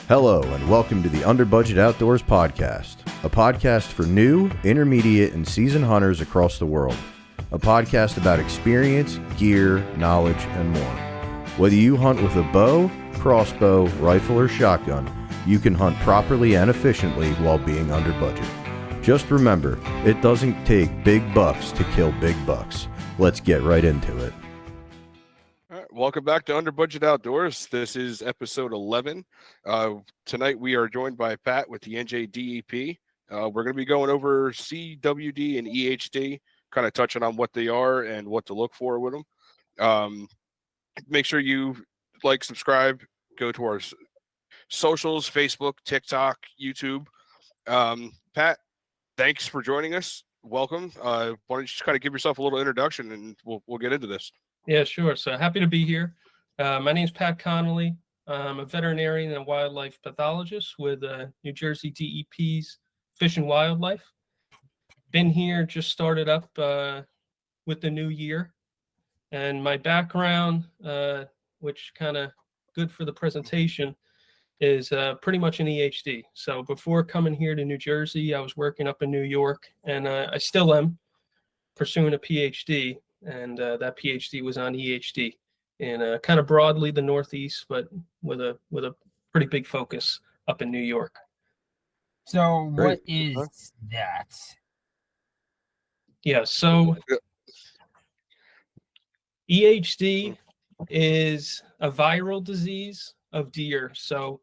Hello, and welcome to the Under Budget Outdoors podcast, a podcast for new, intermediate, and seasoned hunters across the world. A podcast about experience, gear, knowledge, and more. Whether you hunt with a bow, crossbow, rifle, or shotgun, you can hunt properly and efficiently while being under budget. Just remember, it doesn't take big bucks to kill big bucks. Let's get right into it. All right, welcome back to Under Budget Outdoors. This is episode 11. Tonight we are joined by Pat with the NJDEP. We're going to be going over CWD and EHD, kind of touching on what they are and what to look for with them. Make sure you like, subscribe, go to our socials, Facebook, TikTok, YouTube. Pat, thanks for joining us. Welcome. Why don't you just kind of give yourself a little introduction and we'll get into this. Yeah, sure. So happy to be here. My name is Pat Connolly. I'm a veterinarian and wildlife pathologist with New Jersey DEP's Fish and Wildlife. Been here, just started up with the new year. And my background, which kind of good for the presentation, is pretty much an EHD. So before coming here to New Jersey, I was working up in New York, and I still am pursuing a PhD. And that PhD was on EHD in kind of broadly the Northeast, but with a pretty big focus up in New York. So what is that? Yeah, so EHD is a viral disease of deer. So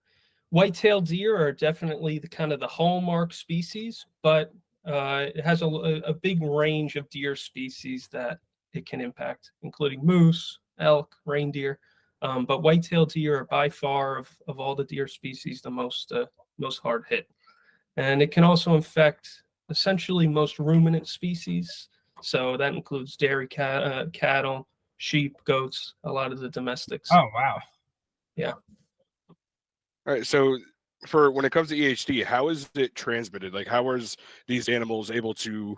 white-tailed deer are definitely the kind of the hallmark species, but it has a big range of deer species that it can impact, including moose, elk, reindeer. But white-tailed deer are by far of all the deer species the most hard hit. And it can also infect essentially most ruminant species. So that includes dairy cattle, sheep, goats, a lot of the domestics. Oh, wow. Yeah. All right. So for when it comes to EHD, how is it transmitted? Like, how is these animals able to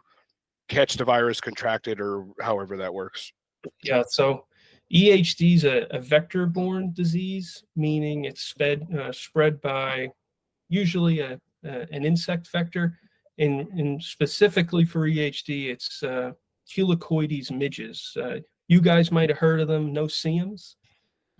catch the virus, contract it, or however that works? Yeah, so EHD is a vector-borne disease, meaning it's spread by usually an insect vector. And specifically for EHD, it's Culicoides midges. You guys might have heard of them, no-see-ums.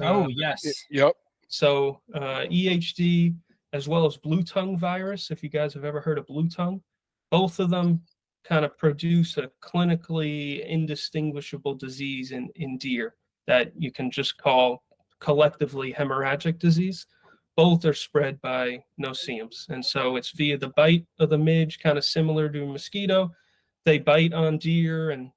Oh, yes. Yep. So EHD, as well as blue tongue virus, if you guys have ever heard of blue tongue, both of them kind of produce a clinically indistinguishable disease in deer that you can just call collectively hemorrhagic disease. Both are spread by no-see-ums. And so it's via the bite of the midge, kind of similar to a mosquito. They bite on deer and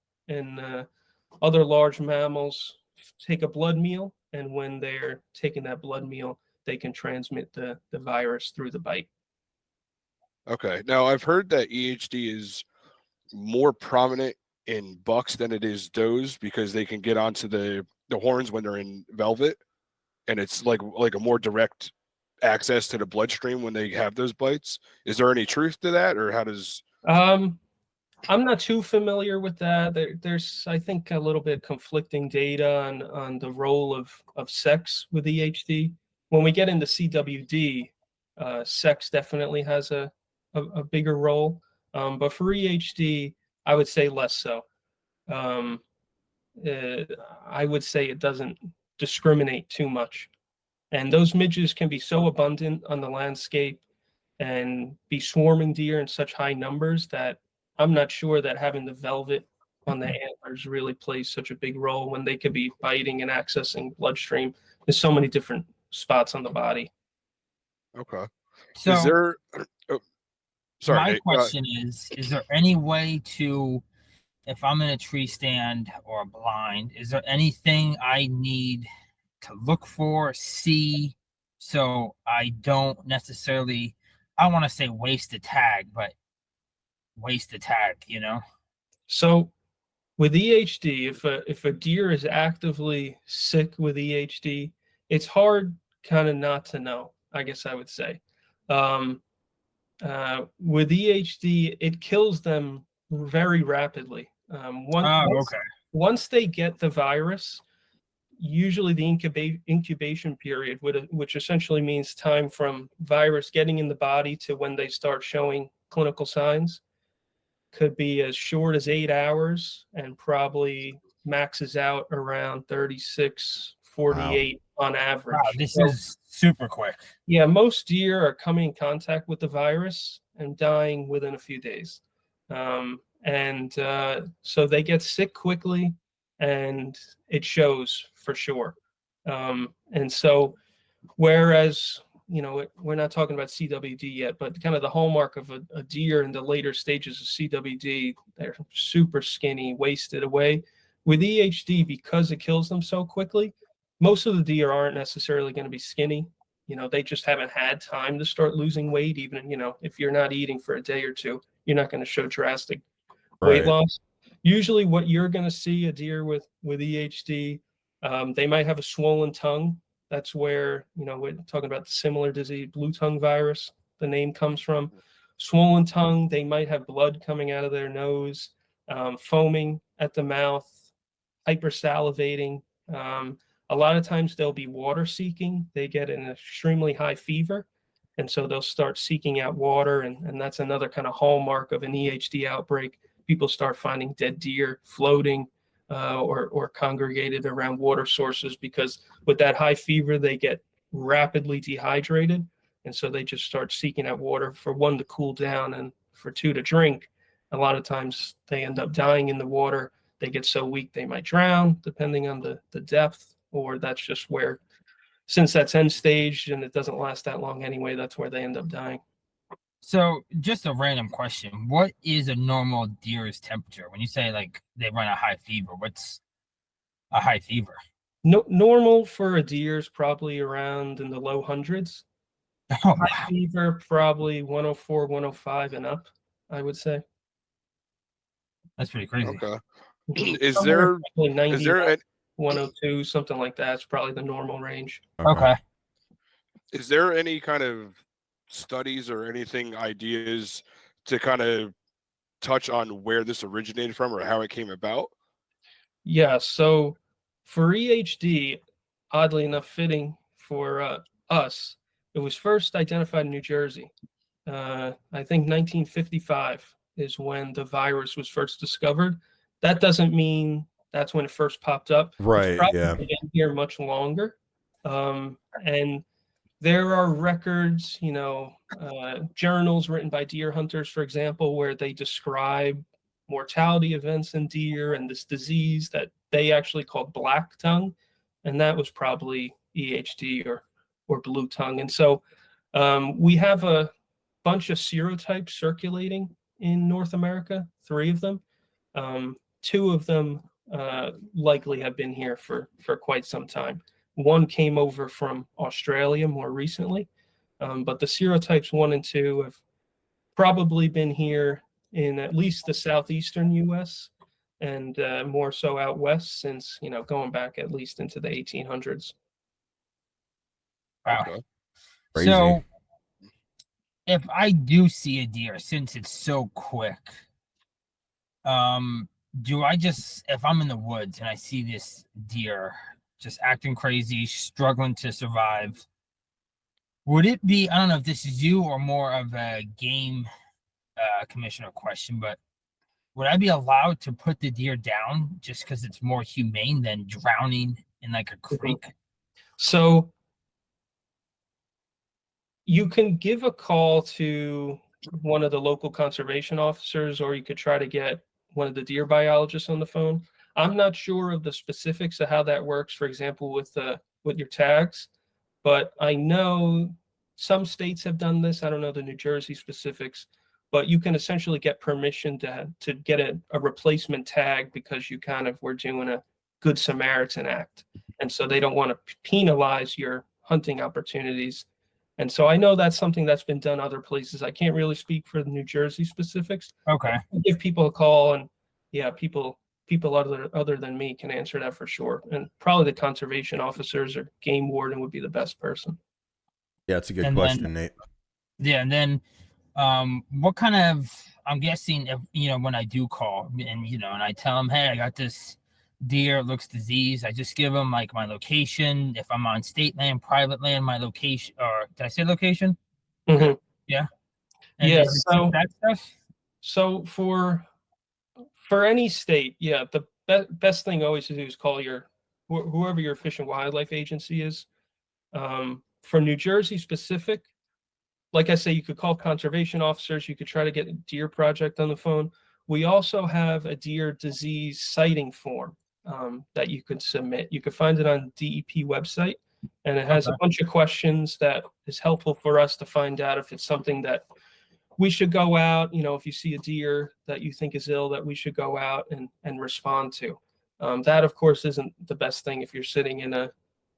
other large mammals, take a blood meal. And when they're taking that blood meal, they can transmit the virus through the bite. Okay. Now, I've heard that EHD is more prominent in bucks than it is does because they can get onto the horns when they're in velvet, and it's like a more direct access to the bloodstream when they have those bites. Is there any truth to that, or how does? I'm not too familiar with that. There's I think a little bit conflicting data on the role of sex with EHD. When we get into CWD, sex definitely has a bigger role. But for EHD, I would say less so. I would say it doesn't discriminate too much. And those midges can be so abundant on the landscape and be swarming deer in such high numbers that I'm not sure that having the velvet on the antlers really plays such a big role when they could be biting and accessing bloodstream. There's so many different spots on the body. Okay. So is there? Sorry, my Nate, question is there any way to, if I'm in a tree stand or blind, is there anything I need to look for, see, so I don't necessarily, I want to say waste a tag, but waste a tag, you know? So with EHD, if a deer is actively sick with EHD, it's hard kind of not to know, I guess I would say. With EHD, it kills them very rapidly. Once they get the virus, usually the incubation period, which essentially means time from virus getting in the body to when they start showing clinical signs, could be as short as 8 hours and probably maxes out around 36, 48 on average. Wow, this is super quick. Yeah, most deer are coming in contact with the virus and dying within a few days. So they get sick quickly, and it shows for sure. And so whereas, we're not talking about CWD yet, but kind of the hallmark of a deer in the later stages of CWD, they're super skinny, wasted away. With EHD, because it kills them so quickly, most of the deer aren't necessarily going to be skinny. They just haven't had time to start losing weight. Even, if you're not eating for a day or two, you're not going to show drastic weight loss. Usually what you're going to see a deer with EHD, they might have a swollen tongue. That's where, we're talking about the similar disease, blue tongue virus, the name comes from. Swollen tongue, they might have blood coming out of their nose, foaming at the mouth, hypersalivating. A lot of times they'll be water seeking. They get an extremely high fever, and so they'll start seeking out water, and that's another kind of hallmark of an EHD outbreak. People start finding dead deer floating or congregated around water sources, because with that high fever, they get rapidly dehydrated. And so they just start seeking out water, for one, to cool down, and for two, to drink. A lot of times they end up dying in the water. They get so weak they might drown, depending on the depth, or that's just where, since that's end stage and it doesn't last that long anyway, that's where they end up dying. So just a random question. What is a normal deer's temperature? When you say like they run a high fever, what's a high fever? No, normal for a deer is probably around in the low hundreds. Oh, high fever, probably 104, 105 and up, I would say. That's pretty crazy. Okay. Is there 102, something like that? It's probably the normal range. Okay. Is there any kind of studies or anything, ideas to kind of touch on where this originated from or how it came about? Yeah, so for EHD, oddly enough, fitting for us, it was first identified in New Jersey. I think 1955 is when the virus was first discovered. That doesn't mean that's when it first popped up. Right, it's probably yeah. been here much longer. And there are records, journals written by deer hunters, for example, where they describe mortality events in deer and this disease that they actually called black tongue. And that was probably EHD or blue tongue. And so we have a bunch of serotypes circulating in North America, 3 of them. 2 of them likely have been here for quite some time. 1 came over from Australia more recently, but the serotypes 1 and 2 have probably been here in at least the southeastern U.S. and more so out west since, going back at least into the 1800s. Wow. Okay. Crazy. So if I do see a deer, since it's so quick, do I just, if I'm in the woods and I see this deer just acting crazy, struggling to survive, would it be, I don't know if this is you or more of a game commissioner question, but would I be allowed to put the deer down just because it's more humane than drowning in like a creek? So you can give a call to one of the local conservation officers, or you could try to get one of the deer biologists on the phone. I'm not sure of the specifics of how that works, for example, with your tags, but I know some states have done this. I don't know the New Jersey specifics, but you can essentially get permission to get a replacement tag because you kind of were doing a Good Samaritan act. And so they don't want to penalize your hunting opportunities. And so I know that's something that's been done other places. I can't really speak for the New Jersey specifics. Okay. I'll give people a call, and yeah, people other than me can answer that for sure. And probably the conservation officers or game warden would be the best person. Yeah, it's a good question, Nate. Yeah, and then what kind of, I'm guessing if, when I do call and, and I tell them, hey, I got this deer looks diseased, I just give them like my location. If I'm on state land, private land, my location, or did I say location? Mm-hmm. Yeah. And Yeah. is it So, that stuff? so for any state, yeah, the best thing always to do is call your whoever your Fish and Wildlife agency is. For New Jersey specific, like I say, you could call conservation officers. You could try to get a deer project on the phone. We also have a deer disease sighting form that you could submit. You could find it on DEP website, and it has a bunch of questions that is helpful for us to find out if it's something that we should go out. If you see a deer that you think is ill, that we should go out and respond to. That, of course, isn't the best thing if you're sitting in a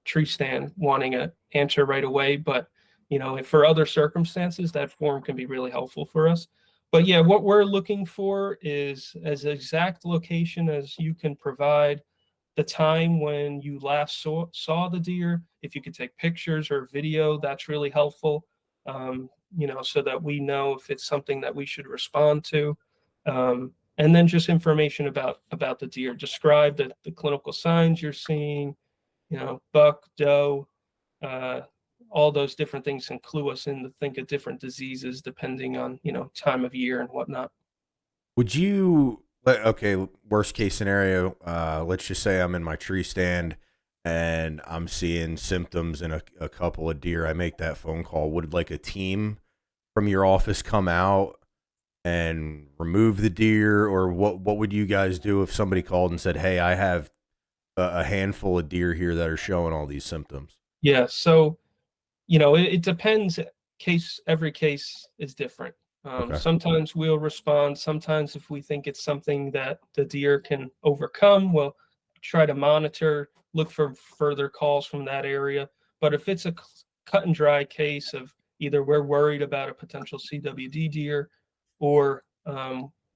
tree stand wanting an answer right away. But for other circumstances, that form can be really helpful for us. But yeah, what we're looking for is as exact location as you can provide, the time when you last saw the deer. If you could take pictures or video, that's really helpful. So that we know if it's something that we should respond to. And then just information about the deer. Describe the clinical signs you're seeing, buck, doe, all those different things can clue us in to think of different diseases depending on, time of year and whatnot. Would you, okay, worst case scenario, let's just say I'm in my tree stand and I'm seeing symptoms in a couple of deer. I make that phone call. Would like a team from your office come out and remove the deer, or what would you guys do if somebody called and said, hey, I have a handful of deer here that are showing all these symptoms? Yeah. So, it depends. Every case is different. Okay. Sometimes we'll respond. Sometimes if we think it's something that the deer can overcome, we'll try to monitor, look for further calls from that area. But if it's a cut and dry case of either we're worried about a potential CWD deer, or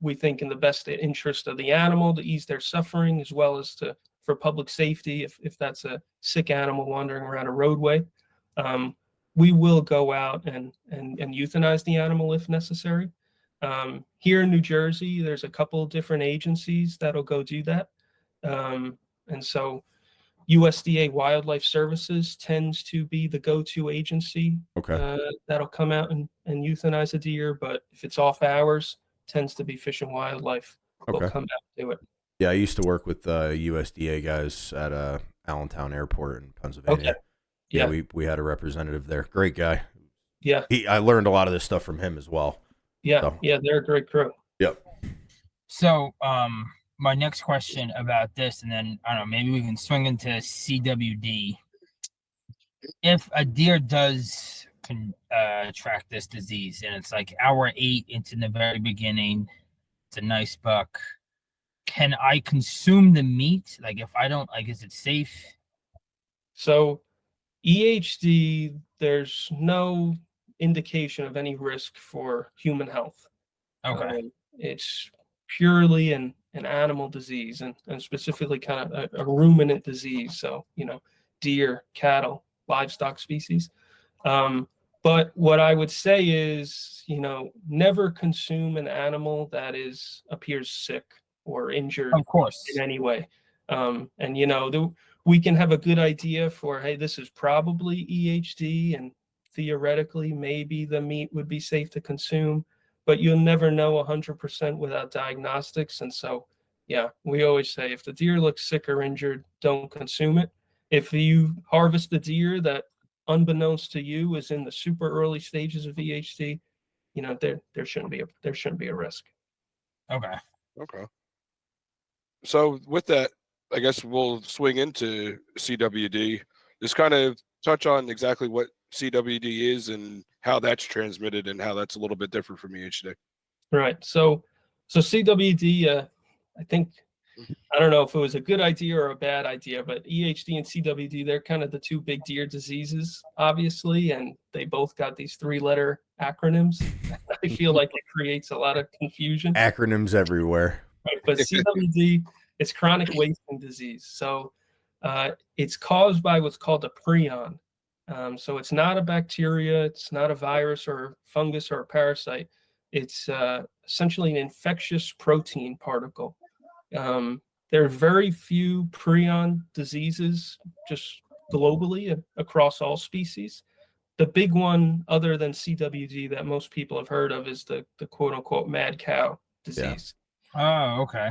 we think in the best interest of the animal to ease their suffering, as well as for public safety, if that's a sick animal wandering around a roadway, we will go out and euthanize the animal if necessary. Here in New Jersey, there's a couple different agencies that'll go do that. And so USDA Wildlife Services tends to be the go-to agency. Okay. That'll come out and euthanize a deer. But if it's off hours, tends to be Fish and Wildlife will Okay. come out and do it. Yeah, I used to work with USDA guys at Allentown Airport in Pennsylvania. Okay. Yeah, Yeah. we had a representative there. Great guy. Yeah. I learned a lot of this stuff from him as well. Yeah. So. Yeah. They're a great crew. Yep. So, my next question about this, and then I don't know, maybe we can swing into CWD. If a deer does track this disease, and it's like hour 8 into the very beginning, it's a nice buck. Can I consume the meat? Like, if I don't, like, is it safe? So EHD, there's no indication of any risk for human health. Okay. It's purely an animal disease, and specifically kind of a ruminant disease. So, deer, cattle, livestock species. But what I would say is, never consume an animal that appears sick or injured Of course. in any way. And we can have a good idea for, hey, this is probably EHD, and theoretically maybe the meat would be safe to consume, but you'll never know 100% without diagnostics. And so, yeah, we always say if the deer looks sick or injured, don't consume it. If you harvest a deer that, unbeknownst to you, is in the super early stages of EHD, there shouldn't be a risk. Okay. Okay. So with that, I guess we'll swing into CWD. Just kind of touch on exactly what CWD is and how that's transmitted and how that's a little bit different from EHD. Right. So CWD, I don't know if it was a good idea or a bad idea, but EHD and CWD, they're kind of the two big deer diseases, obviously, and they both got these 3-letter acronyms. I feel like it creates a lot of confusion. Acronyms everywhere. Right. But CWD, it's chronic wasting disease. So it's caused by what's called a prion. So it's not a bacteria, it's not a virus or fungus or a parasite. It's essentially an infectious protein particle There are very few prion diseases just globally across all species. The big one, other than CWD, that most people have heard of is the quote unquote mad cow disease. Oh, okay.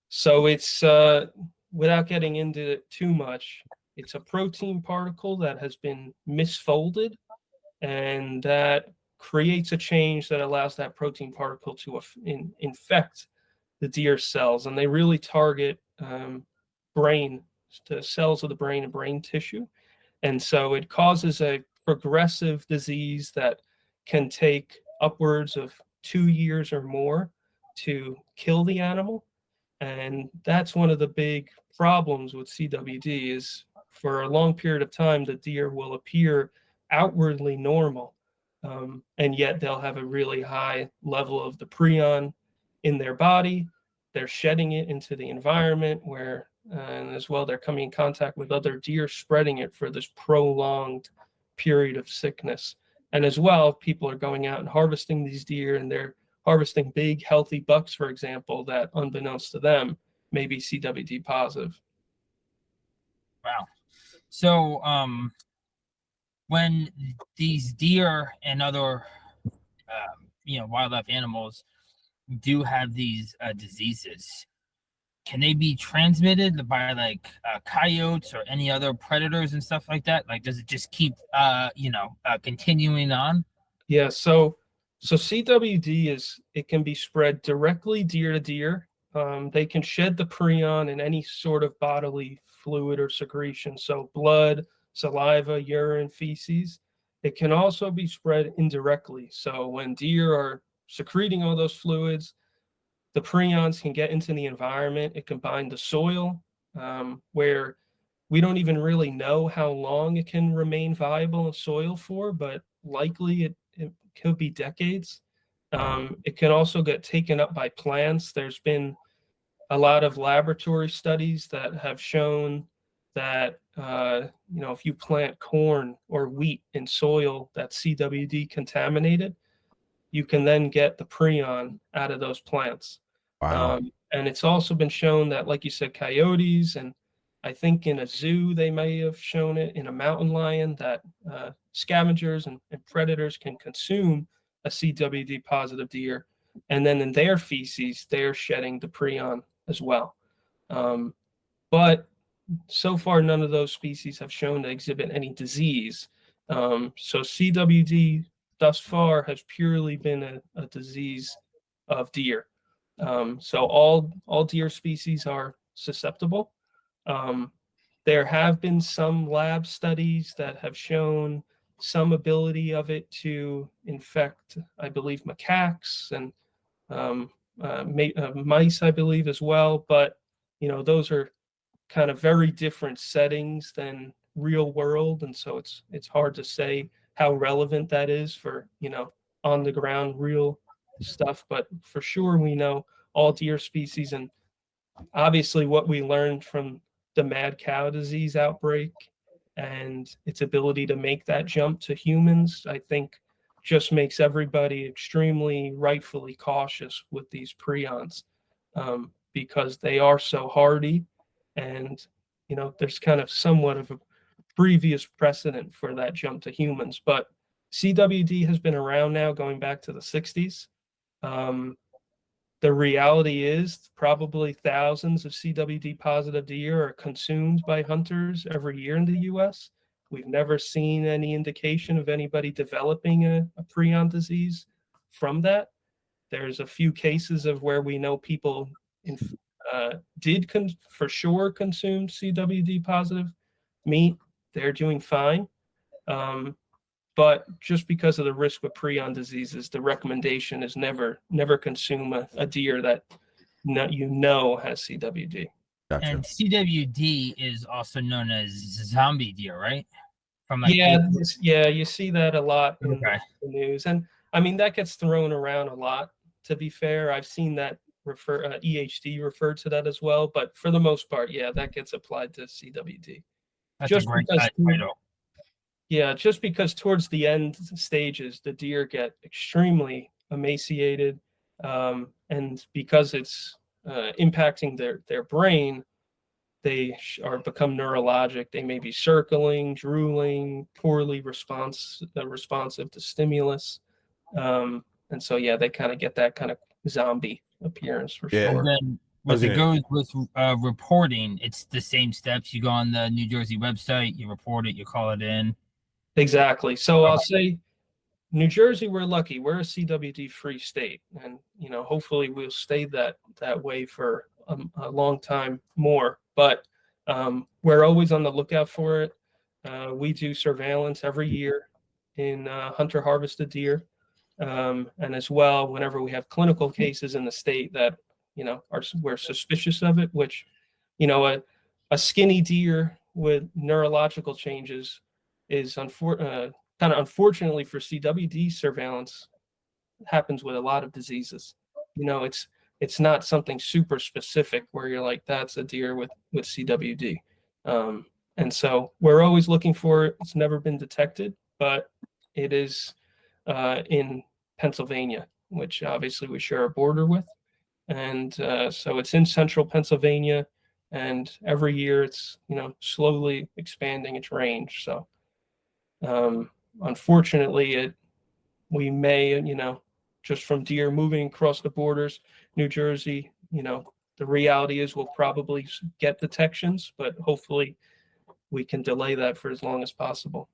So it's, without getting into it too much, it's a protein particle that has been misfolded, and that creates a change that allows that protein particle to infect the deer cells. And they really target brain, the cells of the brain and brain tissue. And so it causes a progressive disease that can take upwards of 2 years or more to kill the animal. And that's one of the big problems with CWD is for a long period of time, the deer will appear outwardly normal, and yet they'll have a really high level of the prion in their body. They're shedding it into the environment where, and as well, they're coming in contact with other deer, spreading it for this prolonged period of sickness. And as well, people are going out and harvesting these deer, and they're harvesting big, healthy bucks, for example, that unbeknownst to them may be CWD positive. Wow. So, when these deer and other, wildlife animals do have these diseases, can they be transmitted by like coyotes or any other predators and stuff like that? Like, does it just keep, continuing on? Yeah, so CWD it can be spread directly deer to deer. They can shed the prion in any sort of bodily fluid or secretion, so blood, saliva, urine, feces. It can also be spread indirectly. So when deer are secreting all those fluids, the prions can get into the environment. It can bind the soil, where we don't even really know how long it can remain viable in soil for, but likely it could be decades. It can also get taken up by plants. There's been a lot of laboratory studies that have shown that if you plant corn or wheat in soil that's CWD contaminated, you can then get the prion out of those plants. Wow. And it's also been shown that, like you said, coyotes, and I think in a zoo they may have shown it in a mountain lion, that scavengers and predators can consume a CWD positive deer, and then in their feces they're shedding the prion as well. But so far, none of those species have shown to exhibit any disease. So CWD thus far has purely been a disease of deer. So all deer species are susceptible. There have been some lab studies that have shown some ability of it to infect, I believe, macaques and mice, I believe, as well. But those are kind of very different settings than real world, and so it's hard to say how relevant that is for on the ground real stuff. But for sure, we know all deer species, and obviously what we learned from the mad cow disease outbreak and its ability to make that jump to humans, I think just makes everybody extremely rightfully cautious with these prions, because they are so hardy, and there's kind of somewhat of a previous precedent for that jump to humans. But CWD has been around now going back to the 60s. The reality is probably thousands of CWD positive deer are consumed by hunters every year in the US. We've never seen any indication of anybody developing a prion disease from that. There's a few cases of where we know people did for sure consume CWD positive meat. They're doing fine. But just because of the risk with prion diseases, the recommendation is never consume a deer that has CWD. Gotcha. And CWD is also known as zombie deer, right? From You see that a lot in Okay. the news, and I mean that gets thrown around a lot. To be fair, I've seen that EHD referred to that as well, but for the most part, yeah, that gets applied to CWD. That's Just a great because title. Yeah, just because towards the end stages, the deer get extremely emaciated, and because it's impacting their brain, they are become neurologic. They may be circling, drooling, poorly responsive to stimulus. And so, yeah, they kind of get that kind of zombie appearance for Yeah. sure. And then was with it gonna- goes with reporting, it's the same steps. You go on the New Jersey website, you report it, you call it in. Exactly. So I'll say New Jersey, we're lucky. We're a CWD free state, and hopefully we'll stay that way for a long time more. But we're always on the lookout for it. We do surveillance every year in hunter harvested deer, and as well whenever we have clinical cases in the state that we're suspicious of it. Which a skinny deer with neurological changes is kind of unfortunately for CWD surveillance happens with a lot of diseases. It's not something super specific where you're like, that's a deer with CWD. And so we're always looking for it. It's never been detected, but it is in Pennsylvania, which obviously we share a border with. And so it's in central Pennsylvania, and every year it's slowly expanding its range. So unfortunately, we may, just from deer moving across the borders, New Jersey, the reality is we'll probably get detections, but hopefully we can delay that for as long as possible.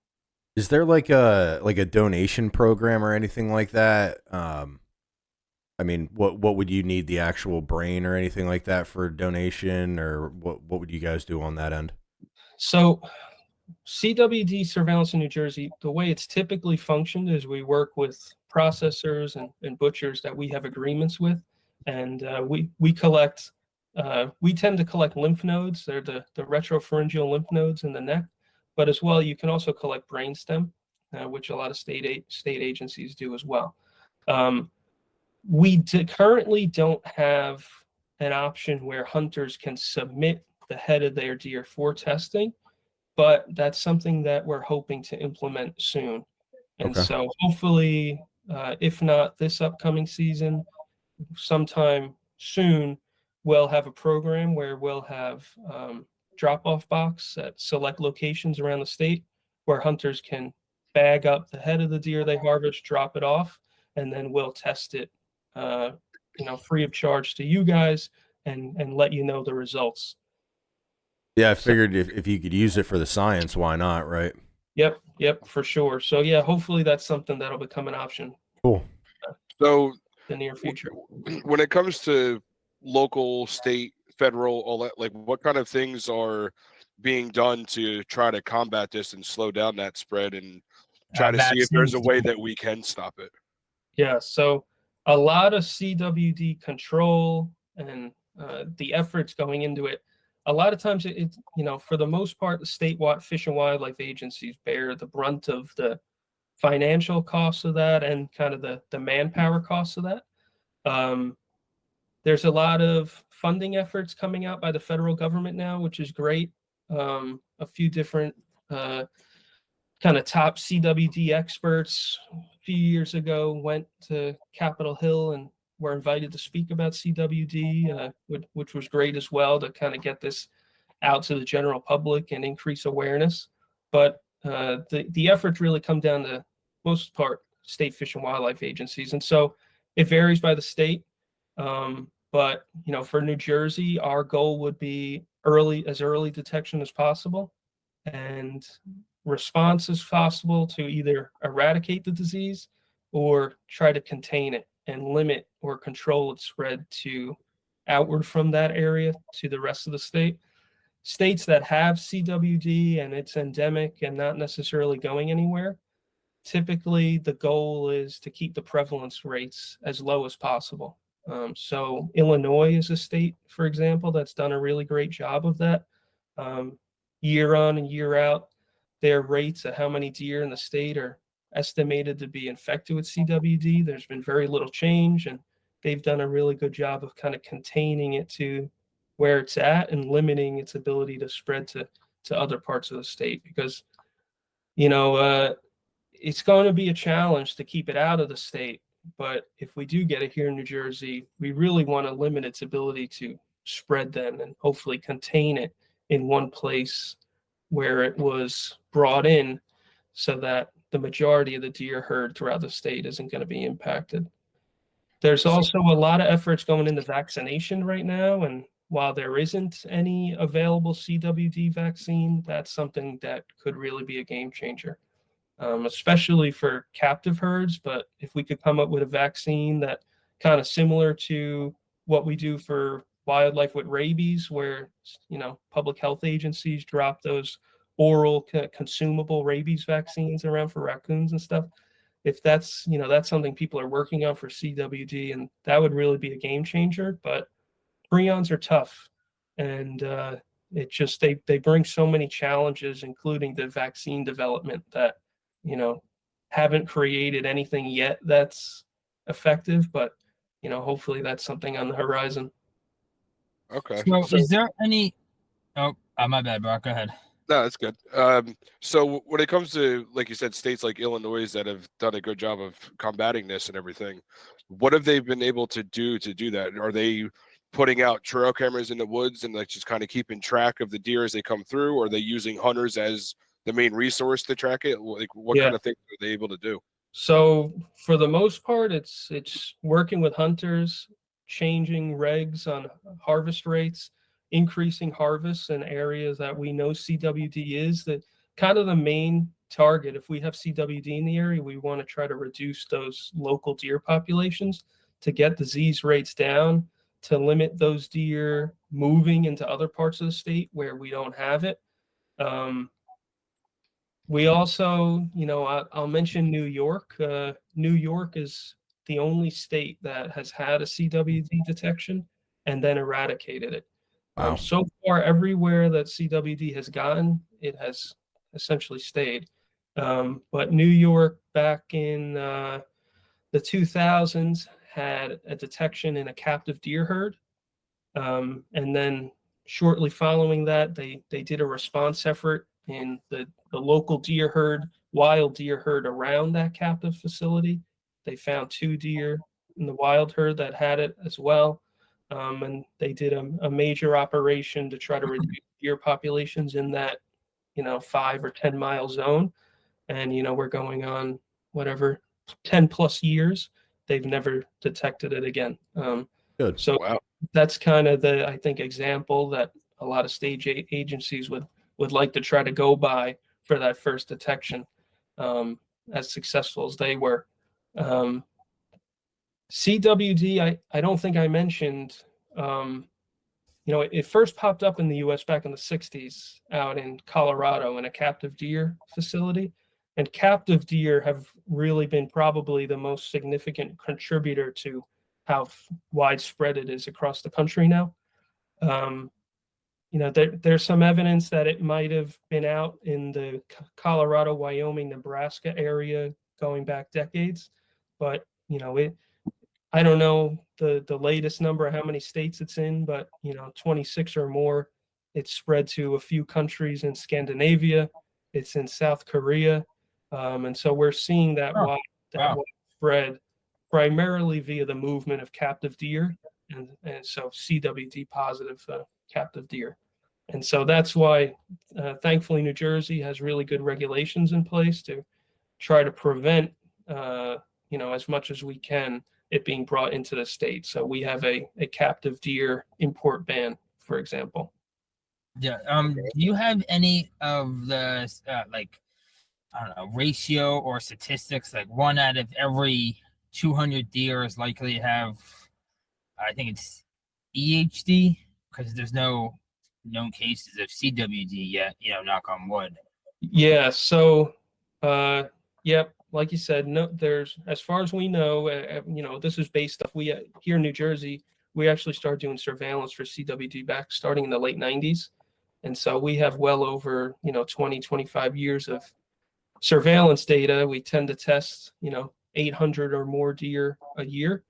Is there like a donation program or anything like that? I mean, what would you need, the actual brain or anything like that for donation, or what would you guys do on that end? So CWD surveillance in New Jersey, the way it's typically functioned is we work with processors and butchers that we have agreements with, and we collect. We tend to collect lymph nodes. They're the retropharyngeal lymph nodes in the neck, but as well you can also collect brainstem, which a lot of state agencies do as well. We currently don't have an option where hunters can submit the head of their deer for testing, but that's something that we're hoping to implement soon. And Okay. so hopefully, if not this upcoming season, sometime soon, we'll have a program where we'll have drop-off box at select locations around the state where hunters can bag up the head of the deer they harvest, drop it off, and then we'll test it, free of charge to you guys and let you know the results. Yeah, I figured if you could use it for the science, why not, right? Yep, for sure. So yeah, hopefully that's something that'll become an option Cool. So in the near future. when it comes to local, state, federal, all that, like what kind of things are being done to try to combat this and slow down that spread and try to see if there's a way that we can stop it? Yeah, so a lot of CWD control and the efforts going into it, a lot of times it for the most part, the state fish and wildlife agencies bear the brunt of the financial costs of that and kind of the manpower costs of that. There's a lot of funding efforts coming out by the federal government now, which is great. A few different kind of top CWD experts a few years ago went to Capitol Hill and were invited to speak about CWD, which was great as well to kind of get this out to the general public and increase awareness. But the efforts really come down to most part state fish and wildlife agencies, and so it varies by the state. But for New Jersey, our goal would be early detection as possible and response as possible to either eradicate the disease or try to contain it and limit or control its spread to outward from that area to the rest of the state. States that have CWD and it's endemic and not necessarily going anywhere, typically the goal is to keep the prevalence rates as low as possible. So Illinois is a state, for example, that's done a really great job of that. Year on and year out, their rates of how many deer in the state are estimated to be infected with CWD, there's been very little change, and they've done a really good job of kind of containing it to where it's at and limiting its ability to spread to other parts of the state, because it's going to be a challenge to keep it out of the state But if we do get it here in New Jersey, we really want to limit its ability to spread then and hopefully contain it in one place where it was brought in, so that the majority of the deer herd throughout the state isn't going to be impacted. There's also a lot of efforts going into vaccination right now, and while there isn't any available CWD vaccine, that's something that could really be a game changer, especially for captive herds. But if we could come up with a vaccine that kind of similar to what we do for wildlife with rabies, where public health agencies drop those oral consumable rabies vaccines around for raccoons and stuff. If that's something people are working on for CWD, and that would really be a game changer. But prions are tough, and it just they bring so many challenges, including the vaccine development, that haven't created anything yet that's effective. But hopefully that's something on the horizon. Okay. So is there any? Oh, my bad, Brock. Go ahead. No, that's good. So when it comes to, like you said, states like Illinois that have done a good job of combating this and everything, what have they been able to do that? Are they putting out trail cameras in the woods and like just kind of keeping track of the deer as they come through? Or are they using hunters as the main resource to track it? Like, what kind of things are they able to do? So for the most part, it's working with hunters, changing regs on harvest rates, increasing harvests in areas that we know CWD is. That kind of the main target. If we have CWD in the area, we want to try to reduce those local deer populations to get disease rates down, to limit those deer moving into other parts of the state where we don't have it. We also, I'll mention New York. New York is the only state that has had a CWD detection and then eradicated it. Wow. So far, everywhere that CWD has gotten, it has essentially stayed. But New York back in the 2000s had a detection in a captive deer herd. And then shortly following that, they did a response effort in the local deer herd, wild deer herd around that captive facility. They found 2 deer in the wild herd that had it as well. And they did a major operation to try to reduce deer populations in that 5 or 10 mile zone. And we're going on whatever 10 plus years, they've never detected it again. Good. So Wow. that's kind of the, I think, example that a lot of state agencies would like to try to go by for that first detection, as successful as they were. CWD, I don't think I mentioned, it first popped up in the US back in the 60s out in Colorado in a captive deer facility. And captive deer have really been probably the most significant contributor to how widespread it is across the country now. There's some evidence that it might have been out in the Colorado, Wyoming, Nebraska area going back decades, but I don't know the latest number, how many states it's in, but 26 or more. It's spread to a few countries in Scandinavia. It's in South Korea, and so we're seeing that widespread primarily via the movement of captive deer, and so CWD positive captive deer. And so that's why, thankfully, New Jersey has really good regulations in place to try to prevent, as much as we can, it being brought into the state. So we have a captive deer import ban, for example. Yeah. Do you have any of the I don't know, ratio or statistics, like 1 out of every 200 deer is likely to have, I think it's EHD, because there's no known cases of CWD yet, knock on wood. Yeah. So, yep. Like you said, no, there's, as far as we know, this is based off, we here in New Jersey, we actually started doing surveillance for CWD back starting in the late 90s. And so we have well over, 20, 25 years of surveillance data. We tend to test, 800 or more deer a year.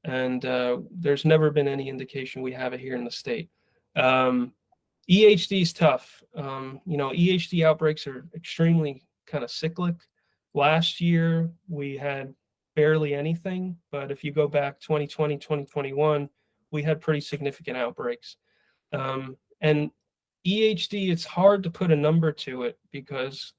And there's never been any indication we have it here in the state. EHD is tough. EHD outbreaks are extremely kind of cyclic. Last year, we had barely anything. But if you go back 2020, 2021, we had pretty significant outbreaks. And EHD, it's hard to put a number to it because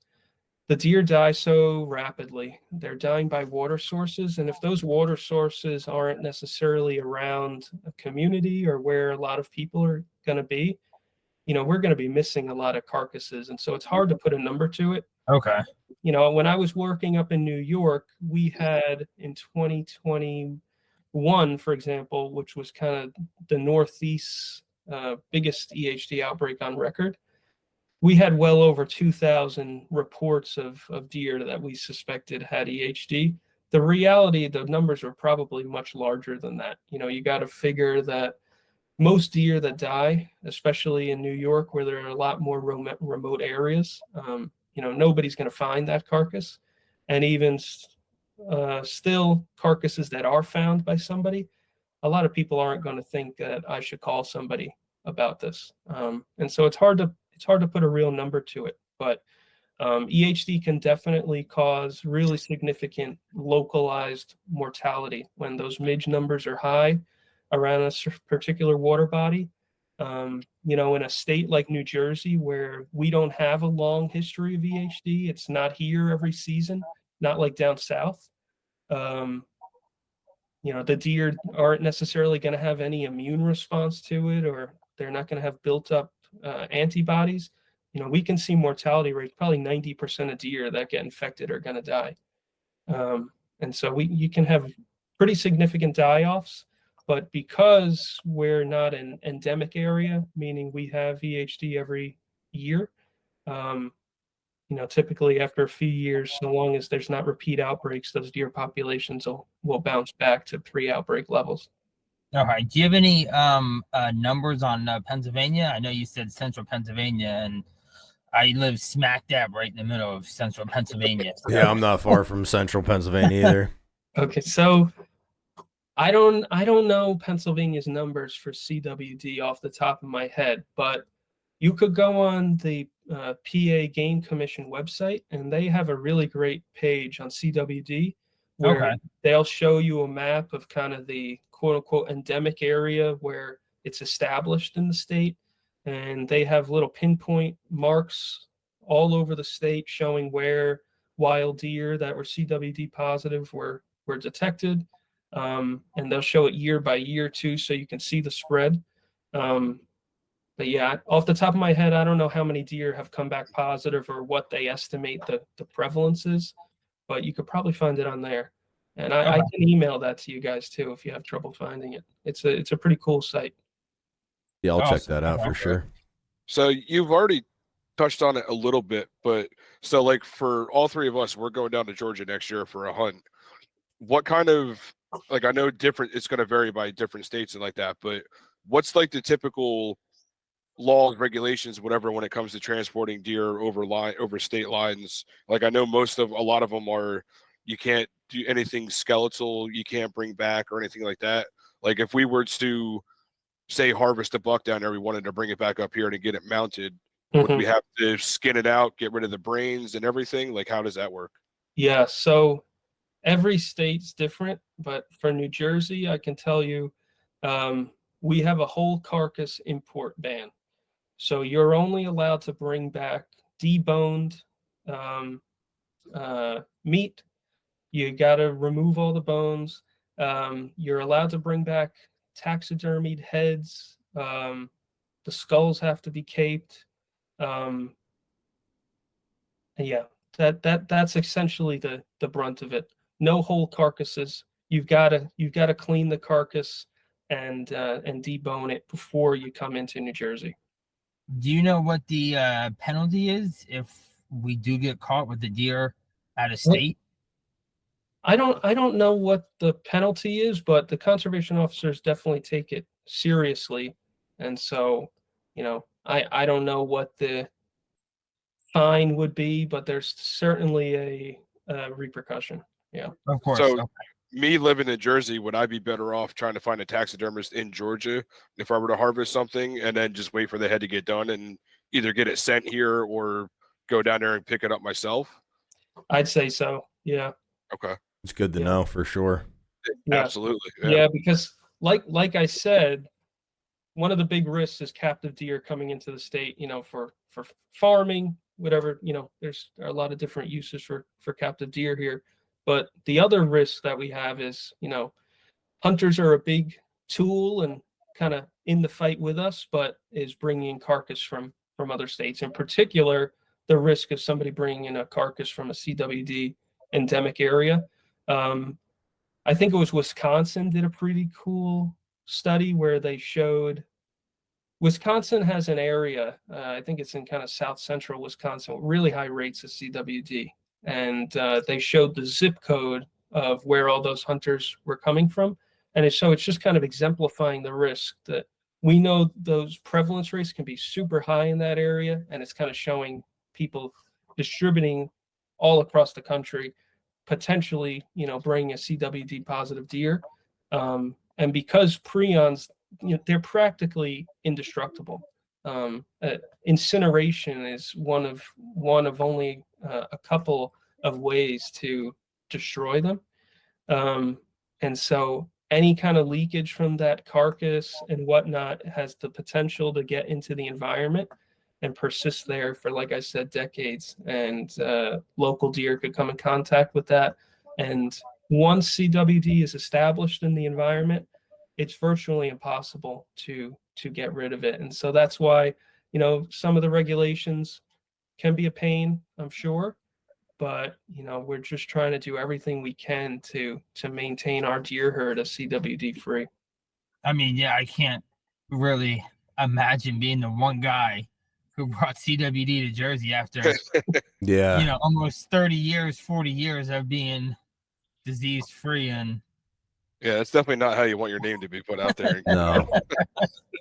the deer die so rapidly. They're dying by water sources. And if those water sources aren't necessarily around a community or where a lot of people are going to be, we're going to be missing a lot of carcasses. And so it's hard to put a number to it. Okay. When I was working up in New York, we had in 2021, for example, which was kind of the Northeast biggest EHD outbreak on record. We had well over 2,000 reports of deer that we suspected had EHD. The reality, the numbers were probably much larger than that. You got to figure that most deer that die, especially in New York, where there are a lot more remote areas, nobody's going to find that carcass. And even still, carcasses that are found by somebody, a lot of people aren't going to think that I should call somebody about this. And so it's hard to put a real number to it. But EHD can definitely cause really significant localized mortality when those MIDGE numbers are high around a particular water body. In a state like New Jersey, where we don't have a long history of EHD, it's not here every season, not like down south. The deer aren't necessarily going to have any immune response to it, or they're not going to have built up antibodies. We can see mortality rates, probably 90% of deer that get infected are going to die. And so you can have pretty significant die-offs, but because we're not an endemic area, meaning we have EHD every year, typically after a few years, so long as there's not repeat outbreaks, those deer populations will bounce back to pre-outbreak levels. All right. Do you have any numbers on Pennsylvania? I know you said central Pennsylvania, and I live smack dab right in the middle of central Pennsylvania. So. Yeah, I'm not far from central Pennsylvania either. Okay, so I don't know Pennsylvania's numbers for CWD off the top of my head, but you could go on the PA Game Commission website, and they have a really great page on CWD where they'll show you a map of kind of the quote-unquote endemic area where it's established in the state, and they have little pinpoint marks all over the state showing where wild deer that were CWD positive were detected, and they'll show it year by year too, so you can see the spread. But yeah, off the top of my head, I don't know how many deer have come back positive or what they estimate the prevalence is, but you could probably find it on there. And I can email that to you guys too if you have trouble finding it. It's a pretty cool site. Yeah, I'll check that out for sure. So you've already touched on it a little bit, but so like for all three of us, we're going down to Georgia next year for a hunt. What kind of, like, I know it's going to vary by different states and like that, but what's like the typical laws, regulations, whatever, when it comes to transporting deer over state lines? Like, I know a lot of them are, you can't do anything skeletal, you can't bring back or anything like that. Like, if we were to say harvest a buck down there, we wanted to bring it back up here to get it mounted, would we have to skin it out, get rid of the brains and everything? Like, how does that work? Yeah, so every state's different, but for New Jersey, I can tell you, we have a whole carcass import ban. So you're only allowed to bring back deboned meat. You got to remove all the bones. You're allowed to bring back taxidermied heads. The skulls have to be caped. Yeah, that's essentially the brunt of it. No whole carcasses. You've got to clean the carcass and debone it before you come into New Jersey. Do you know what the penalty is if we do get caught with the deer out of state? I don't know what the penalty is, but the conservation officers definitely take it seriously, and so I don't know what the fine would be, but there's certainly a repercussion. Yeah, of course. So me living in Jersey, would I be better off trying to find a taxidermist in Georgia if I were to harvest something and then just wait for the head to get done and either get it sent here or go down there and pick it up myself? I'd say so. Yeah. Okay. It's good to Yeah. know for sure. Yeah. Absolutely. Yeah, because like I said, one of the big risks is captive deer coming into the state, for farming, whatever, there are a lot of different uses for captive deer here. But the other risk that we have is, hunters are a big tool and kind of in the fight with us, but is bringing in carcass from other states. In particular, the risk of somebody bringing in a carcass from a CWD endemic area. I think it was Wisconsin did a pretty cool study where they showed Wisconsin has an area, I think it's in kind of south central Wisconsin, with really high rates of CWD. And they showed the zip code of where all those hunters were coming from. And so it's just kind of exemplifying the risk that we know those prevalence rates can be super high in that area. And it's kind of showing people distributing all across the country, potentially, bringing a CWD positive deer. And because prions, they're practically indestructible. Incineration is one of only a couple of ways to destroy them. And so any kind of leakage from that carcass and whatnot has the potential to get into the environment and persist there for, like I said, decades. And local deer could come in contact with that. And once CWD is established in the environment, it's virtually impossible to get rid of it. And so that's why, some of the regulations can be a pain, I'm sure, but we're just trying to do everything we can to maintain our deer herd as CWD free. I mean, yeah, I can't really imagine being the one guy who brought CWD to Jersey after Yeah. almost 30 years, 40 years of being disease free. And Yeah, that's definitely not how you want your name to be put out there. No.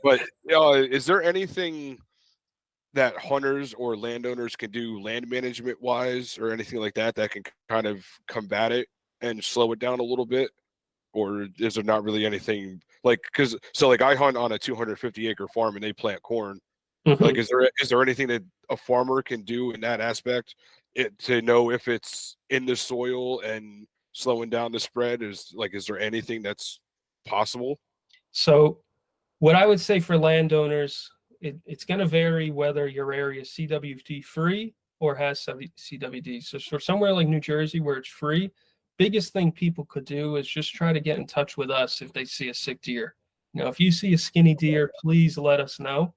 But is there anything that hunters or landowners can do land management wise or anything like that that can kind of combat it and slow it down a little bit? Or is there not really anything like, like I hunt on a 250-acre farm and they plant corn. Mm-hmm. Like, is there anything that a farmer can do in that aspect to know if it's in the soil and slowing down the spread? Is there anything that's possible? So what I would say for landowners, it's going to vary whether your area is CWD free or has CWD. So for somewhere like New Jersey where it's free, biggest thing people could do is just try to get in touch with us if they see a sick deer. If you see a skinny deer, please let us know.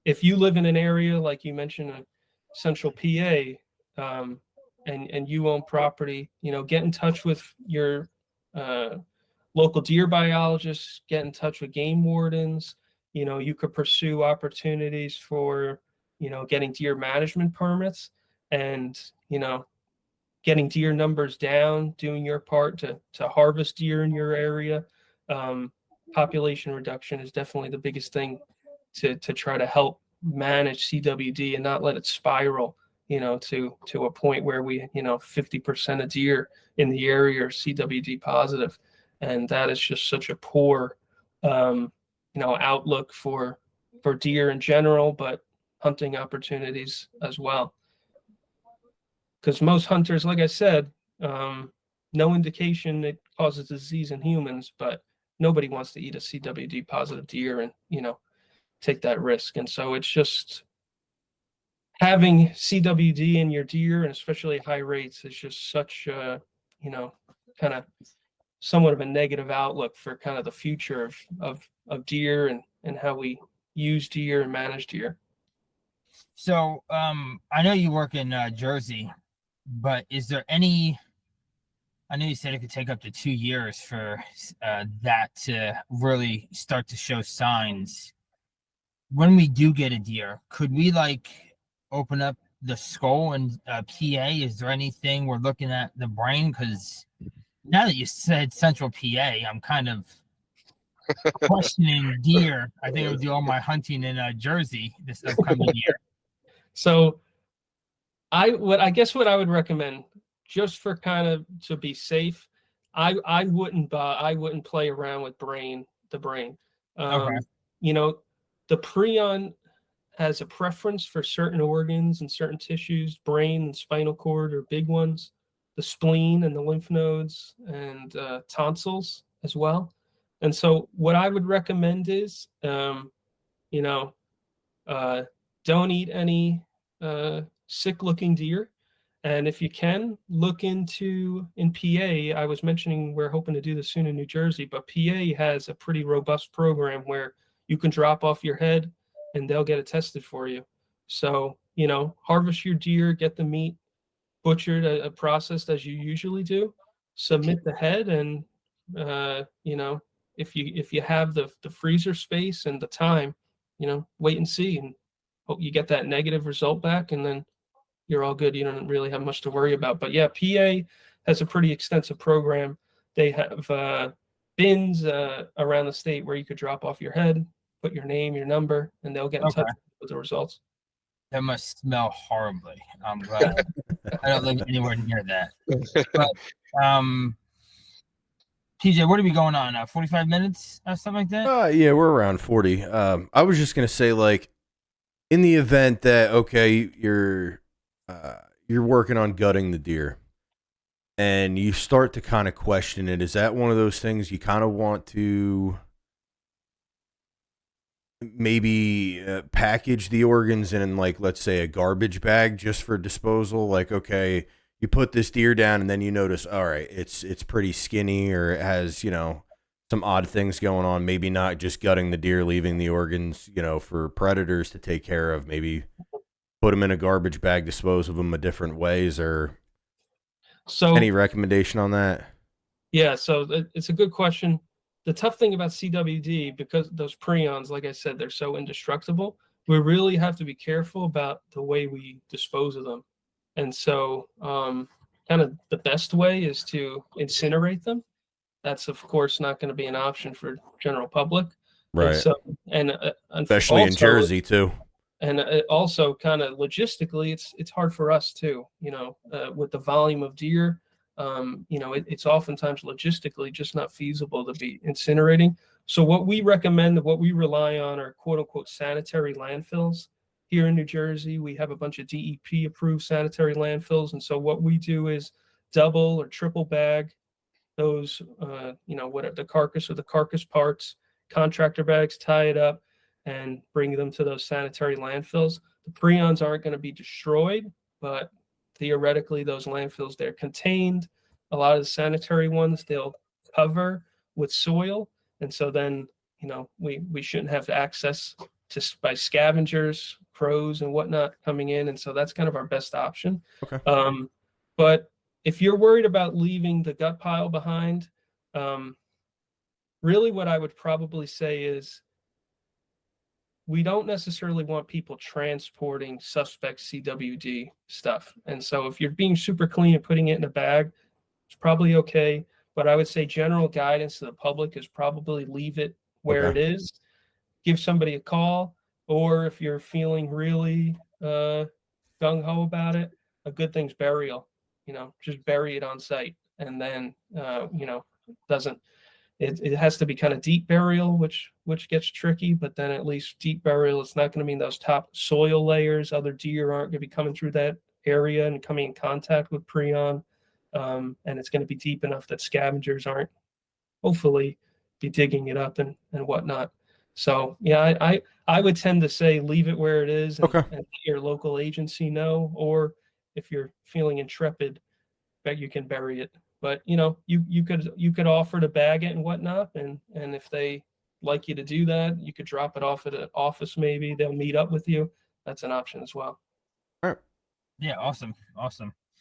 If you live in an area like you mentioned, central PA, and you own property, get in touch with your local deer biologists, get in touch with game wardens. You could pursue opportunities for, getting deer management permits and, getting deer numbers down, doing your part to harvest deer in your area. Population reduction is definitely the biggest thing to try to help manage CWD and not let it spiral, to a point where we, 50% of deer in the area are CWD positive. And that is just such a poor, outlook for deer in general, but hunting opportunities as well. Because most hunters, like I said, no indication it causes disease in humans, but nobody wants to eat a CWD positive deer and, take that risk. And so it's just having CWD in your deer, and especially high rates, is just such a, kind of somewhat of a negative outlook for kind of the future of deer and how we use deer and manage deer. so I know you work in Jersey, but is there any, I know you said it could take up to 2 years for that to really start to show signs. When we do get a deer, could we open up the skull and PA? Is there anything we're looking at the brain? Because now that you said central PA, I'm kind of questioning deer. I think I'll do all my hunting in Jersey this upcoming year. So I guess what I would recommend, just for kind of to be safe, I wouldn't play around with the brain. Okay. The prion has a preference for certain organs and certain tissues. Brain and spinal cord are big ones. spleen and the lymph nodes and tonsils as well. And so what I would recommend is, you know, don't eat any sick looking deer. And if you can, look into in PA. I was mentioning we're hoping to do this soon in New Jersey, but PA has a pretty robust program where you can drop off your head and they'll get it tested for you. So, you know, harvest your deer, get the meat butchered, processed as you usually do, submit the head, and you know, if you have the freezer space and the time, you know, wait and see, and hope you get that negative result back, and then you're all good. You don't really have much to worry about. But yeah, PA has a pretty extensive program. They have bins around the state where you could drop off your head, put your name, your number, and they'll get in touch with the results. That must smell horribly. I'm glad I don't live anywhere near that. But TJ, what are we going on now? 45 minutes or something like that? Yeah, we're around 40. I was just gonna say, like, in the event that you're working on gutting the deer and you start to kind of question it, is that one of those things you kind of want to maybe package the organs in, like, let's say a garbage bag just for disposal? Like, okay, you put this deer down and then you notice, all right, it's pretty skinny, or it has, you know, some odd things going on. Maybe not just gutting the deer, leaving the organs, you know, for predators to take care of. Maybe put them in a garbage bag, dispose of them a different ways. Or so any recommendation on that? Yeah, so it's a good question. The tough thing about CWD, because those prions, like I said, they're so indestructible, we really have to be careful about the way we dispose of them. And so kind of the best way is to incinerate them. That's, of course, not going to be an option for general public. Right. And so, especially also, in Jersey too. And also, kind of logistically, it's hard for us too. You know, with the volume of deer, you know, it's oftentimes logistically just not feasible to be incinerating. So what we recommend, what we rely on, are quote unquote sanitary landfills. Here in New Jersey, we have a bunch of DEP approved sanitary landfills, and so what we do is double or triple bag those, you know, what the carcass or the carcass parts, contractor bags, tie it up, and bring them to those sanitary landfills. The prions aren't going to be destroyed, but theoretically, those landfills, they're contained. A lot of the sanitary ones, they'll cover with soil, and so then, you know, we shouldn't have access to by scavengers, crows, and whatnot coming in, and so that's kind of our best option. Okay. But if you're worried about leaving the gut pile behind, really what I would probably say is we don't necessarily want people transporting suspect CWD stuff. And so if you're being super clean and putting it in a bag, it's probably okay. But I would say general guidance to the public is probably leave it where it is. Give somebody a call, or if you're feeling really gung-ho about it, a good thing's burial. You know, just bury it on site, and then you know, it has to be kind of deep burial, which gets tricky, but then at least deep burial, it's not going to mean those top soil layers. Other deer aren't going to be coming through that area and coming in contact with prion, and it's going to be deep enough that scavengers aren't hopefully be digging it up and whatnot. So yeah, I would tend to say leave it where it is, and let your local agency know, or if you're feeling intrepid, that you can bury it. But you know, you could offer to bag it and whatnot, and if they like you to do that, you could drop it off at an office. Maybe they'll meet up with you. That's an option as well. All right. Yeah, awesome.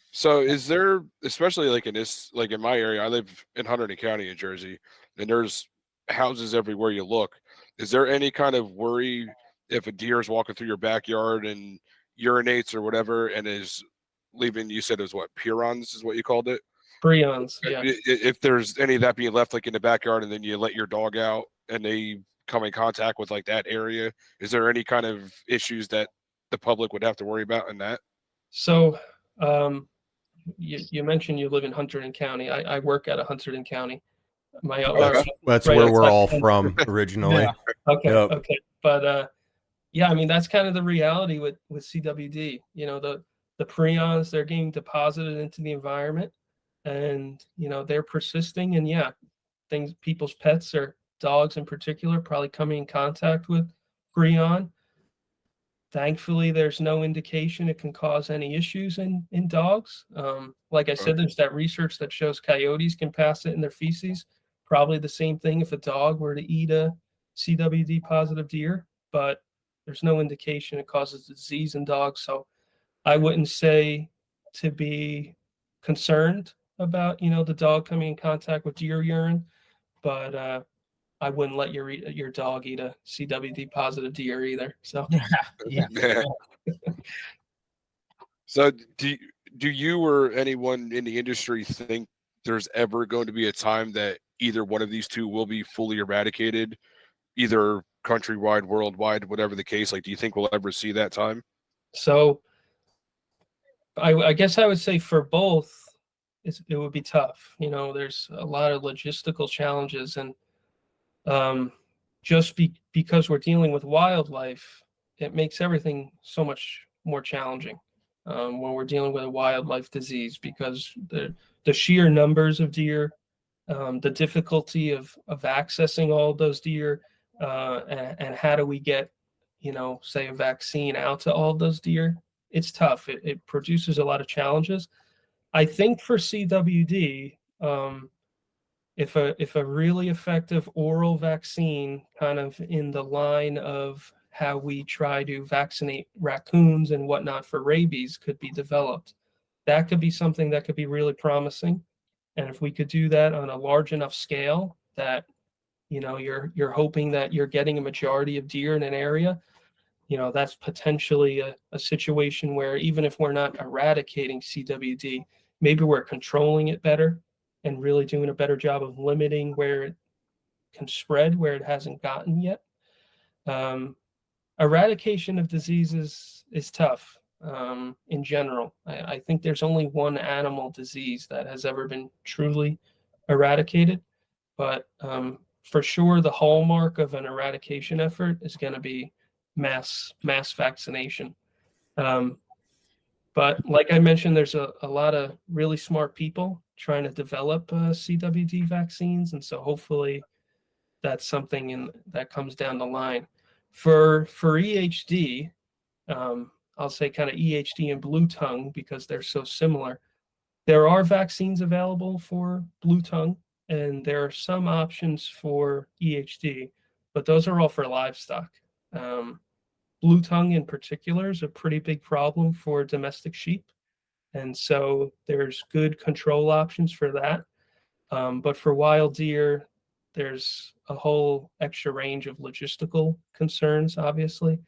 So is there, especially like in my area, I live in Hunterdon County in Jersey, and there's houses everywhere you look. Is there any kind of worry if a deer is walking through your backyard and urinates or whatever and is leaving, you said it was what, pirons is what you called it? Prions, yeah. If there's any of that being left like in the backyard and then you let your dog out and they come in contact with like that area, is there any kind of issues that the public would have to worry about in that? So you mentioned you live in Hunterdon County. I work out of Hunterdon County. That's where we're all from originally. Okay. But yeah, I mean, that's kind of the reality with CWD. You know, the prions, they're getting deposited into the environment. and they're persisting, and people's pets or dogs in particular probably coming in contact with Freon. Thankfully, there's no indication it can cause any issues in dogs. Like I said, there's that research that shows coyotes can pass it in their feces. Probably the same thing if a dog were to eat a CWD positive deer, but there's no indication it causes disease in dogs. So I wouldn't say to be concerned about, the dog coming in contact with deer urine, but I wouldn't let your dog eat a CWD positive deer either. So Yeah. So do you or anyone in the industry think there's ever going to be a time that either one of these two will be fully eradicated, either countrywide, worldwide, whatever the case? Like, do you think we'll ever see that time? So I guess I would say for both, it would be tough. There's a lot of logistical challenges, and just because we're dealing with wildlife, it makes everything so much more challenging when we're dealing with a wildlife disease, because the sheer numbers of deer, the difficulty of accessing all of those deer, and how do we get, say a vaccine out to all of those deer? It's tough. It produces a lot of challenges. I think for CWD, if a really effective oral vaccine, kind of in the line of how we try to vaccinate raccoons and whatnot for rabies, could be developed, that could be something that could be really promising. And if we could do that on a large enough scale that you're hoping that you're getting a majority of deer in an area, that's potentially a situation where even if we're not eradicating CWD, maybe we're controlling it better and really doing a better job of limiting where it can spread, where it hasn't gotten yet. Eradication of diseases is tough in general. I think there's only one animal disease that has ever been truly eradicated, but for sure the hallmark of an eradication effort is going to be mass vaccination. But like I mentioned, there's a lot of really smart people trying to develop CWD vaccines, and so hopefully that's something that comes down the line. For EHD, I'll say kind of EHD and blue tongue because they're so similar. There are vaccines available for blue tongue, and there are some options for EHD, but those are all for livestock. Blue tongue in particular is a pretty big problem for domestic sheep. And so there's good control options for that. But for wild deer, there's a whole extra range of logistical concerns, obviously,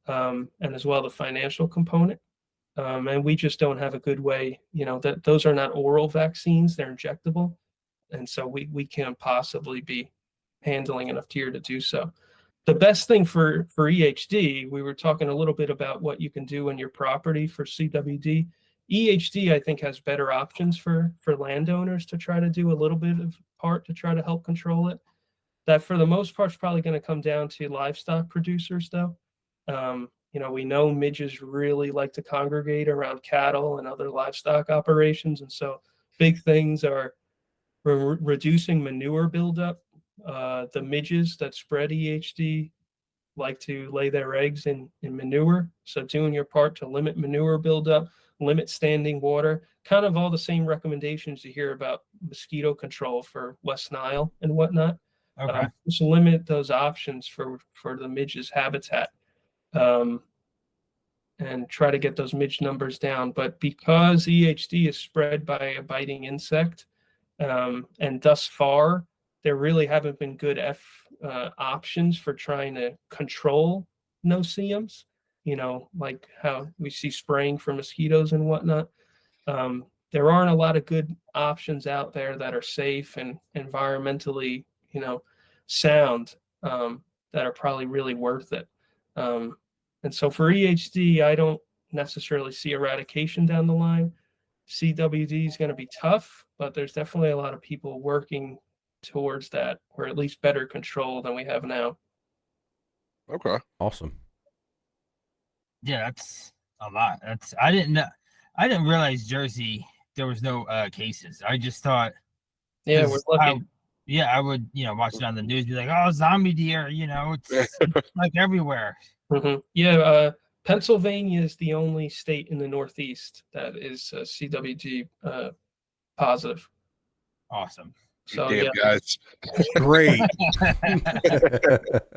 and as well the financial component. And we just don't have a good way, that those are not oral vaccines, they're injectable. And so we can't possibly be handling enough deer to do so. The best thing for EHD, we were talking a little bit about what you can do on your property for CWD. EHD, I think, has better options for landowners to try to do a little bit of part to try to help control it. That for the most part is probably going to come down to livestock producers, though. We know midges really like to congregate around cattle and other livestock operations, and so big things are reducing manure buildup. The midges that spread EHD like to lay their eggs in manure. So doing your part to limit manure buildup, limit standing water, kind of all the same recommendations you hear about mosquito control for West Nile and whatnot. Okay. Just limit those options for the midge's habitat, and try to get those midge numbers down. But because EHD is spread by a biting insect, and thus far, there really haven't been good options for trying to control no-see-ums, like how we see spraying for mosquitoes and whatnot. There aren't a lot of good options out there that are safe and environmentally, sound, that are probably really worth it. And so for EHD, I don't necessarily see eradication down the line. CWD is going to be tough, but there's definitely a lot of people working towards that, or at least better control than we have now. Okay. Awesome. Yeah, that's a lot. I didn't realize Jersey there was no cases. I just thought, Yeah, we're 'cause lucky. I would, watch it on the news, be like, oh, zombie deer, it's like everywhere. Yeah, Pennsylvania is the only state in the Northeast that is CWD positive. Awesome. So Damn, yeah, guys. Great.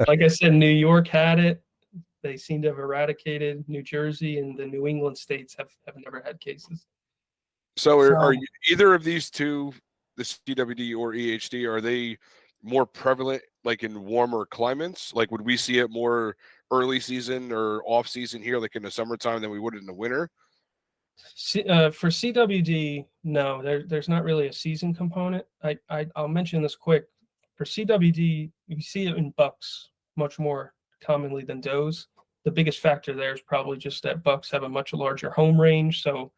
like I said, New York had it. They seem to have eradicated. New Jersey and the New England states have never had cases. So are you, either of these two, the CWD or EHD, are they more prevalent like in warmer climates? Like would we see it more early season or off season here, like in the summertime, than we would in the winter? For CWD, no, there's not really a season component. I'll mention this quick. For CWD, you see it in bucks much more commonly than does. The biggest factor there is probably just that bucks have a much larger home range, so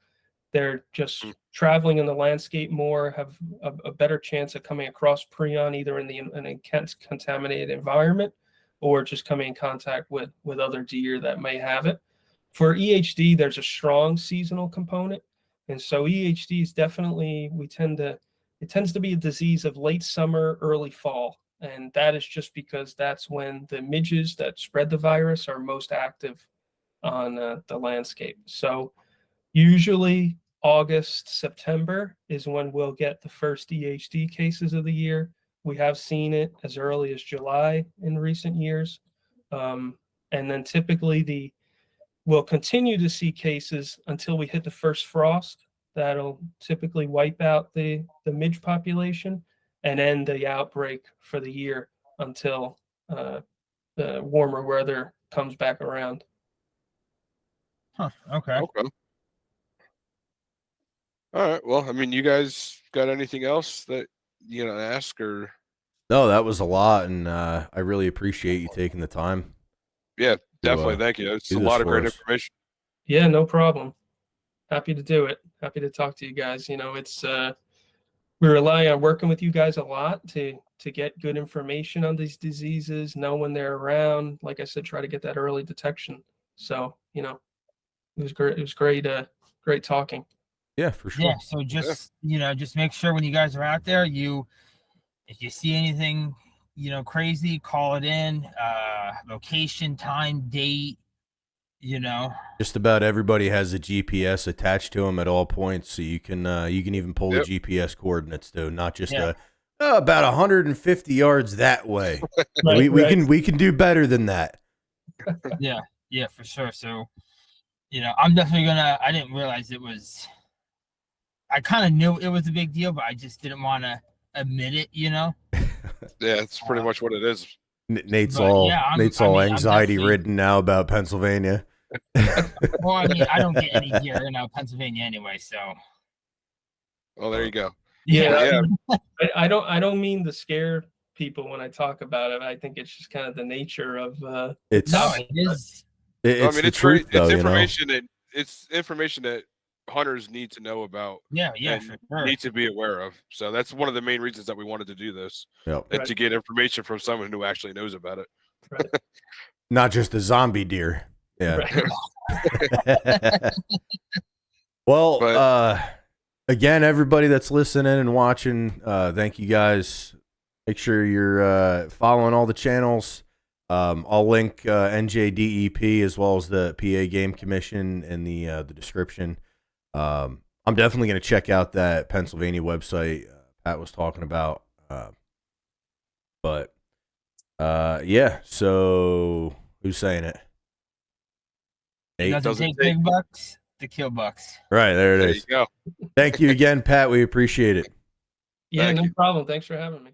they're just traveling in the landscape more, have a better chance of coming across prion either in an contaminated environment or just coming in contact with other deer that may have it. For EHD, there's a strong seasonal component. And so EHD is definitely, it tends to be a disease of late summer, early fall. And that is just because that's when the midges that spread the virus are most active on the landscape. So usually August, September is when we'll get the first EHD cases of the year. We have seen it as early as July in recent years. And then typically we'll continue to see cases until we hit the first frost. That'll typically wipe out the midge population and end the outbreak for the year until the warmer weather comes back around. Huh, okay. Okay. All right. Well, I mean, you guys got anything else that ask or? No, that was a lot, and I really appreciate you taking the time. Yeah, definitely. Thank you. It's a lot of great information. Yeah, no problem. Happy to do it. Happy to talk to you guys. It's we rely on working with you guys a lot to get good information on these diseases, know when they're around. Like I said, try to get that early detection. So, it was great. It was great, great talking. Yeah, for sure. Yeah, so just make sure when you guys are out there, if you see anything, crazy, call it in, location, time, date, Just about everybody has a GPS attached to them at all points, so you can even pull the GPS coordinates too, not just about 150 yards that way. Right, we can do better than that. Yeah, for sure. So, I'm definitely I didn't realize it was. I kind of knew it was a big deal, but I just didn't want to admit it. Yeah, it's pretty much what it is. Nate's all anxiety ridden now about Pennsylvania. Well, I mean, I don't get any deer in Pennsylvania anyway, so. Well, there you go. Yeah. I don't mean to scare people when I talk about it. I think it's just kind of the nature of it I is. mean, it's truth, great. Though, it's information that hunters need to know about. Yeah, and for sure. Need to be aware of. So that's one of the main reasons that we wanted to do this. Yep. And to get information from someone who actually knows about it. Right. Not just a zombie deer. Yeah. Right. Well, again, everybody that's listening and watching, thank you guys. Make sure you're following all the channels. I'll link NJDEP as well as the PA Game Commission in the description. I'm definitely going to check out that Pennsylvania website Pat was talking about. Yeah. So who's saying it? It doesn't take big bucks to kill bucks. Right, there it is. There you go. Thank you again, Pat. We appreciate it. Yeah, no problem. Thanks for having me.